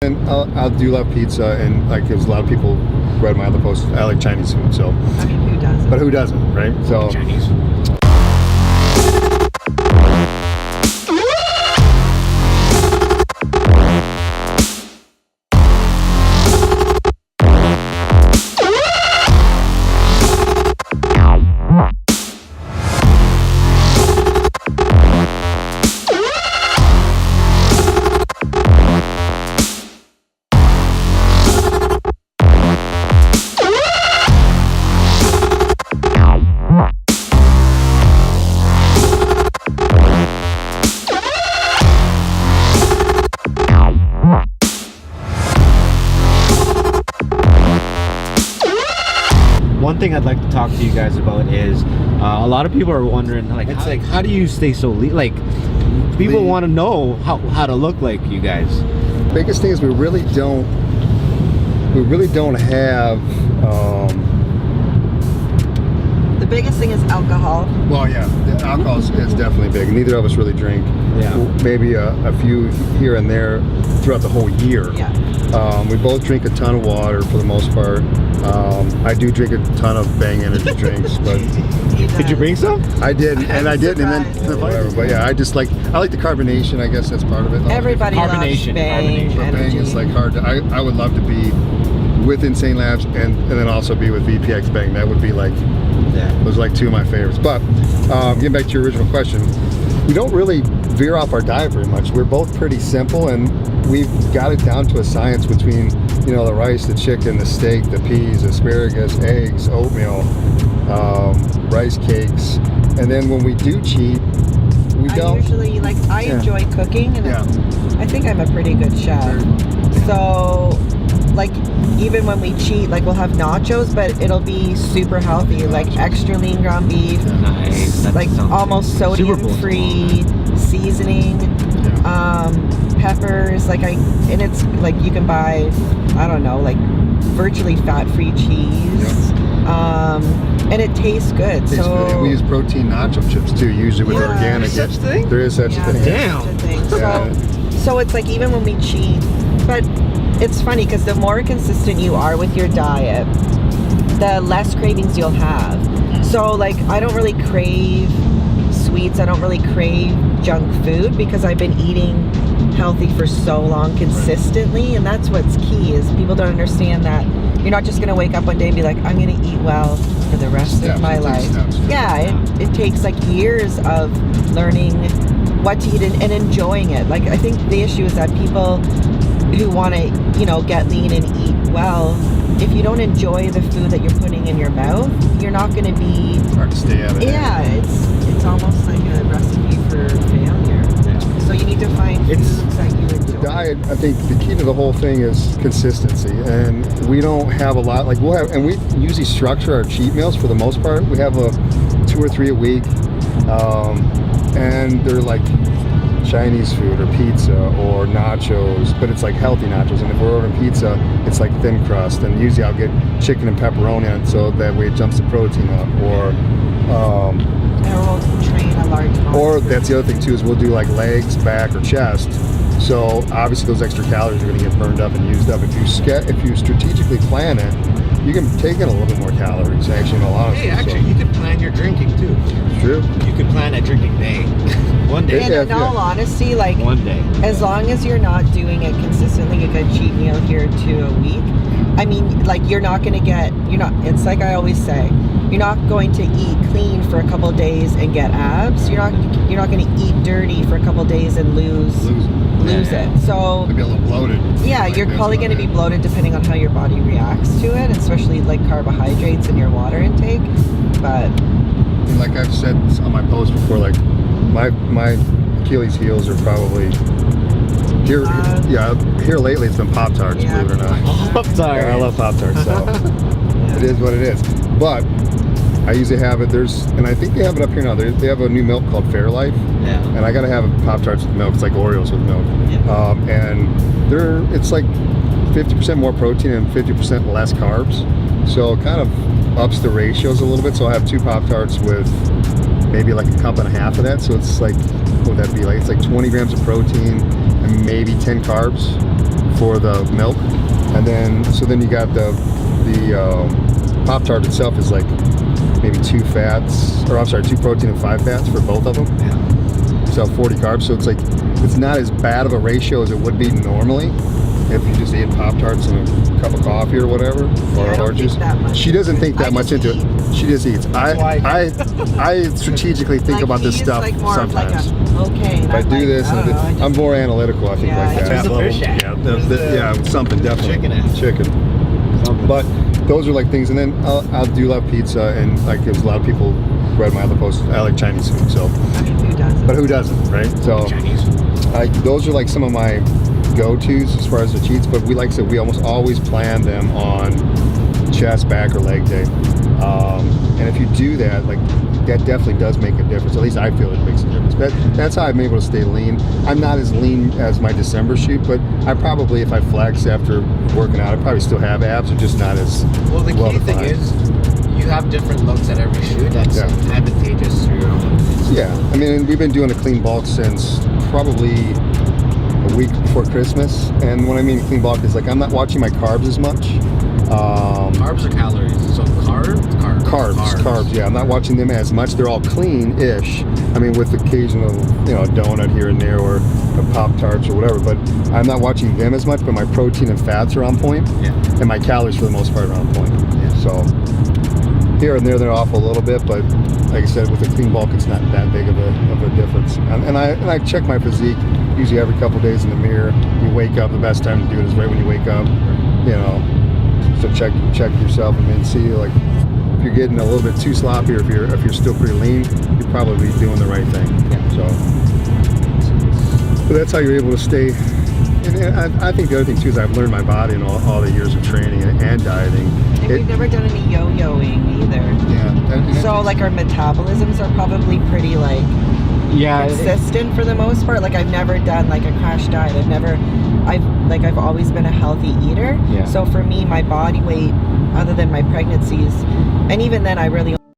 And I do love pizza, and like there's a lot of people read my other posts. I like Chinese food, so. I mean, who doesn't? But who doesn't, right? So. Chinese. One thing I'd like to talk to you guys about is a lot of people are wondering, like, how do you stay so lean? Like, people want to know how to look like you guys. Biggest thing is we really don't have. The biggest thing is alcohol. Well, yeah, the alcohol is definitely big. Neither of us really drink. Yeah. Maybe a few here and there throughout the whole year. Yeah. We both drink a ton of water for the most part. I do drink a ton of Bang energy drinks, but Did you bring some? I did, and I did, and then Surprise. whatever. But yeah, I like the carbonation. I guess that's part of it. Everybody loves Carbonation, Bang. But Bang energy. is like hard to, I would love to be with Insane Labs and then also be with VPX Bang. That would be like, those are like two of my favorites. But getting back to your original question, we don't really veer off our diet very much. We're both pretty simple, and we've got it down to a science between, you know, the rice, the chicken, the steak, the peas, asparagus, eggs, oatmeal, rice cakes, and then when we do cheat, we don't. I usually, like, I enjoy cooking, and I think I'm a pretty good chef. So, like, even when we cheat, like, we'll have nachos, but it'll be super healthy, like extra lean ground beef, Nice. That like sounds almost good. Super Bowl sodium-free seasoning, peppers, like and it's like you can buy, I don't know, like virtually fat-free cheese, and it tastes good. So we use protein nacho chips too, usually with organic. There's such thing? There is such a thing. Damn. So it's like even when we cheat, but it's funny because the more consistent you are with your diet, the less cravings you'll have. So like I don't really crave sweets, I don't really crave junk food because I've been eating healthy for so long consistently, and that's what's key is people don't understand that you're not just going to wake up one day and be like, I'm going to eat well for the rest of my life. It takes like years of learning what to eat and enjoying it. Like I think the issue is that people who want to, you know, get lean and eat well, if you don't enjoy the food that you're putting in your mouth, you're not going to be. It's hard to stay out of it. Yeah, it's almost like a recipe for failure. Yeah. So you need to find foods that you enjoy. Diet, I think the key to the whole thing is consistency, and we don't have a lot. Like and we usually structure our cheat meals for the most part. We have 2 or 3 a week, and they're like Chinese food or pizza or nachos, but it's like healthy nachos. And if we're ordering pizza, it's like thin crust, and usually I'll get chicken and pepperoni on it, so that way it jumps the protein up. Or we'll train a large amount. Or that's the other thing too, is we'll do like legs, back, or chest. So obviously those extra calories are going to get burned up and used up. If you strategically plan it, you can take in a little bit more calories. Actually, in all honesty. Hey, actually, you could plan your drinking too. True. You could plan a drinking day. One day. And in all honesty, like one day. As long as you're not doing it consistently, a good cheat meal here to a week. I mean, like it's like I always say, you're not going to eat clean for a couple of days and get abs. You're not going to eat dirty for a couple of days and lose it. So maybe a little bloated. Yeah, like you're probably going to be bloated depending on how your body reacts to it, especially like carbohydrates and your water intake. But like I've said on my post before, like my Achilles heels are probably here. Here lately it's been Pop-Tarts, believe it or not. Pop-Tarts. Yeah, I love Pop-Tarts, so it is what it is. But I usually have it. And I think they have it up here now. They have a new milk called Fairlife. Yeah. And I gotta have a Pop-Tarts with milk. It's like Oreos with milk. Yeah. And it's like 50% more protein and 50% less carbs. So it kind of ups the ratios a little bit. So I have 2 Pop-Tarts with maybe like a cup and a half of that. So it's like, what would that be like? It's like 20 grams of protein and maybe 10 carbs for the milk, and then you got the Pop-Tart itself is like maybe 2 protein and 5 fats for both of them. Yeah. So 40 carbs. So it's like it's not as bad of a ratio as it would be normally if you just ate Pop-Tarts and a cup of coffee or whatever, or just. She doesn't think that much into it. She just eats. I strategically think about this stuff sometimes. If I do this, I'm more analytical. I think like that. Yeah, something definitely. Chicken. But those are like things, and then I do love pizza, and like there's a lot of people read my other posts. I like Chinese food, so. But who doesn't, right? So. Those are like some of my go-tos as far as the cheats, but like I said, we almost always plan them on chest, back, or leg day. And if you do that, like that definitely does make a difference. At least I feel it makes a difference. That's how I'm able to stay lean. I'm not as lean as my December shoot, but I probably, if I flex after working out, I probably still have abs, or just not as well. The key thing is you have different looks at every shoot. That's advantageous to your own. Yeah, I mean, we've been doing a clean bulk since probably a week before Christmas, and when I mean clean bulk is like I'm not watching my carbs as much. Carbs or calories? So carbs. Yeah, I'm not watching them as much. They're all clean-ish. I mean, with occasional, a donut here and there, or a Pop-Tarts or whatever. But I'm not watching them as much. But my protein and fats are on point, and my calories for the most part are on point. Yeah. So here and there they're off a little bit, but like I said, with a clean bulk, it's not that big of a difference. And I check my physique usually every couple days in the mirror. You wake up, the best time to do it is right when you wake up. So check yourself and see like if you're getting a little bit too sloppy, or if you're still pretty lean, you're probably doing the right thing. So but that's how you're able to stay. And I think the other thing too is I've learned my body in all the years of training and dieting. And we've never done any yo-yoing either. Yeah. So like our metabolisms are probably pretty consistent for the most part. Like I've never done like a crash diet. I've always been a healthy eater. Yeah. So for me, my body weight, other than my pregnancies, and even then I really